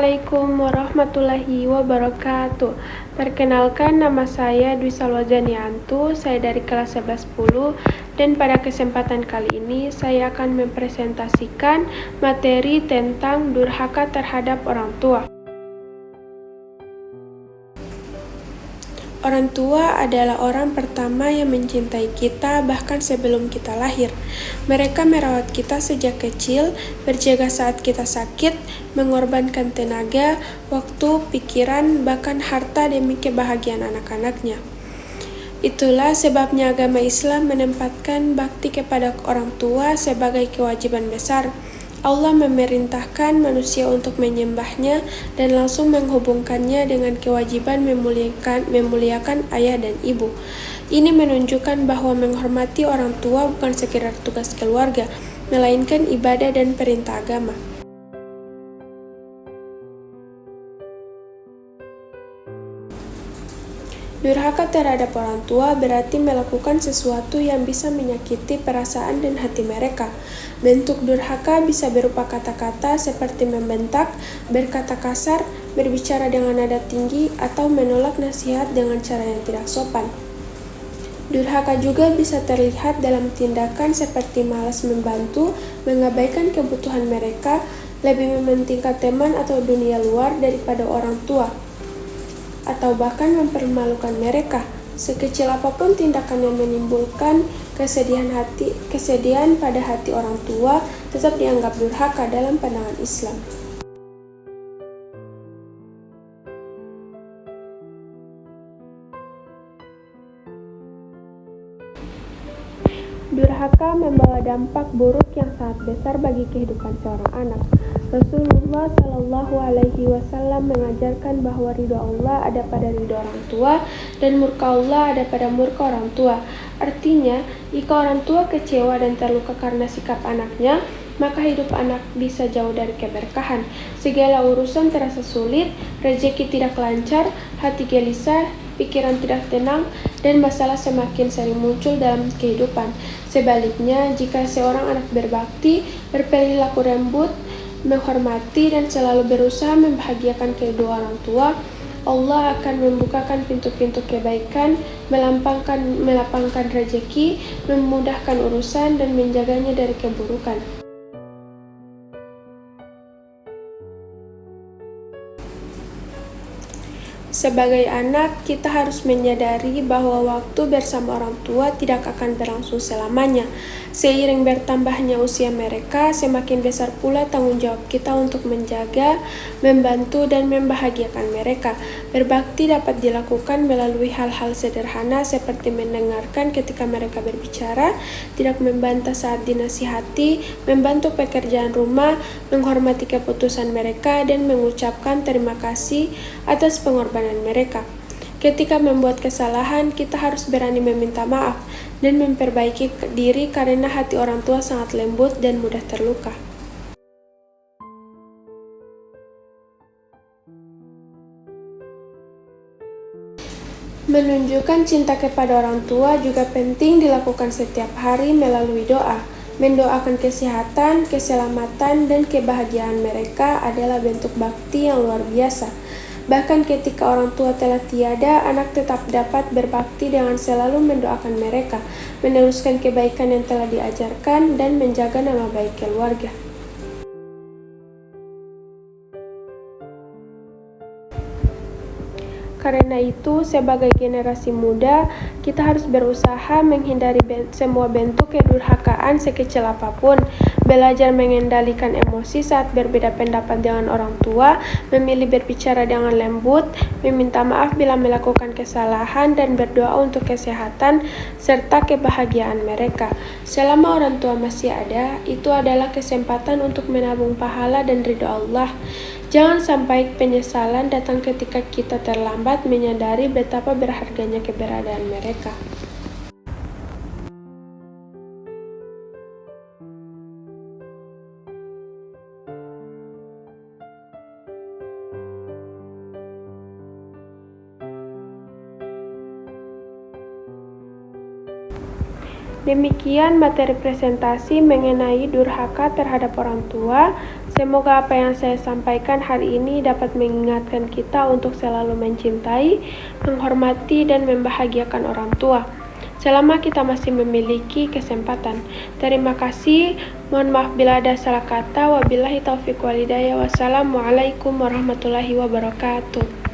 Assalamualaikum warahmatullahi wabarakatuh. Perkenalkan, nama saya Dwi Salwajaniantu, saya dari kelas 1110, dan pada kesempatan kali ini saya akan mempresentasikan materi tentang durhaka terhadap orang tua. Orang tua adalah orang pertama yang mencintai kita bahkan sebelum kita lahir. Mereka merawat kita sejak kecil, berjaga saat kita sakit, mengorbankan tenaga, waktu, pikiran, bahkan harta demi kebahagiaan anak-anaknya. Itulah sebabnya agama Islam menempatkan bakti kepada orang tua sebagai kewajiban besar. Allah memerintahkan manusia untuk menyembahnya dan langsung menghubungkannya dengan kewajiban memuliakan ayah dan ibu. Ini menunjukkan bahwa menghormati orang tua bukan sekedar tugas keluarga, melainkan ibadah dan perintah agama. Durhaka terhadap orang tua berarti melakukan sesuatu yang bisa menyakiti perasaan dan hati mereka. Bentuk durhaka bisa berupa kata-kata seperti membentak, berkata kasar, berbicara dengan nada tinggi, atau menolak nasihat dengan cara yang tidak sopan. Durhaka juga bisa terlihat dalam tindakan seperti malas membantu, mengabaikan kebutuhan mereka, lebih mementingkan teman atau dunia luar daripada orang tua, atau bahkan mempermalukan mereka. Sekecil apapun tindakan yang menimbulkan kesedihan pada hati orang tua tetap dianggap durhaka dalam pandangan Islam. Durhaka membawa dampak buruk yang sangat besar bagi kehidupan seorang anak. Rasulullah Shallallahu Alaihi Wasallam mengajarkan bahwa ridho Allah ada pada ridho orang tua dan murka Allah ada pada murka orang tua. Artinya, jika orang tua kecewa dan terluka karena sikap anaknya, maka hidup anak bisa jauh dari keberkahan. Segala urusan terasa sulit, rezeki tidak lancar, hati gelisah, pikiran tidak tenang, dan masalah semakin sering muncul dalam kehidupan. Sebaliknya, jika seorang anak berbakti, berperilaku lembut, menghormati, dan selalu berusaha membahagiakan kedua orang tua, Allah akan membukakan pintu-pintu kebaikan, melapangkan rezeki, memudahkan urusan, dan menjaganya dari keburukan. Sebagai anak, kita harus menyadari bahwa waktu bersama orang tua tidak akan berlangsung selamanya. Seiring bertambahnya usia mereka, semakin besar pula tanggung jawab kita untuk menjaga, membantu, dan membahagiakan mereka. Berbakti dapat dilakukan melalui hal-hal sederhana seperti mendengarkan ketika mereka berbicara, tidak membantah saat dinasihati, membantu pekerjaan rumah, menghormati keputusan mereka, dan mengucapkan terima kasih atas pengorbanan mereka. Ketika membuat kesalahan, kita harus berani meminta maaf dan memperbaiki diri karena hati orang tua sangat lembut dan mudah terluka. Menunjukkan cinta kepada orang tua juga penting dilakukan setiap hari melalui doa. Mendoakan kesehatan, keselamatan, dan kebahagiaan mereka adalah bentuk bakti yang luar biasa. Bahkan ketika orang tua telah tiada, anak tetap dapat berbakti dengan selalu mendoakan mereka, meneruskan kebaikan yang telah diajarkan, dan menjaga nama baik keluarga. Karena itu, sebagai generasi muda, kita harus berusaha menghindari semua bentuk kedurhakaan sekecil apapun, belajar mengendalikan emosi saat berbeda pendapat dengan orang tua, memilih berbicara dengan lembut, meminta maaf bila melakukan kesalahan, dan berdoa untuk kesehatan serta kebahagiaan mereka. Selama orang tua masih ada, itu adalah kesempatan untuk menabung pahala dan ridho Allah. Jangan sampai penyesalan datang ketika kita terlambat menyadari betapa berharganya keberadaan mereka. Demikian materi presentasi mengenai durhaka terhadap orang tua. Semoga apa yang saya sampaikan hari ini dapat mengingatkan kita untuk selalu mencintai, menghormati, dan membahagiakan orang tua selama kita masih memiliki kesempatan. Terima kasih. Mohon maaf bila ada salah kata. Wabillahi taufiq wal hidayah. Wassalamualaikum warahmatullahi wabarakatuh.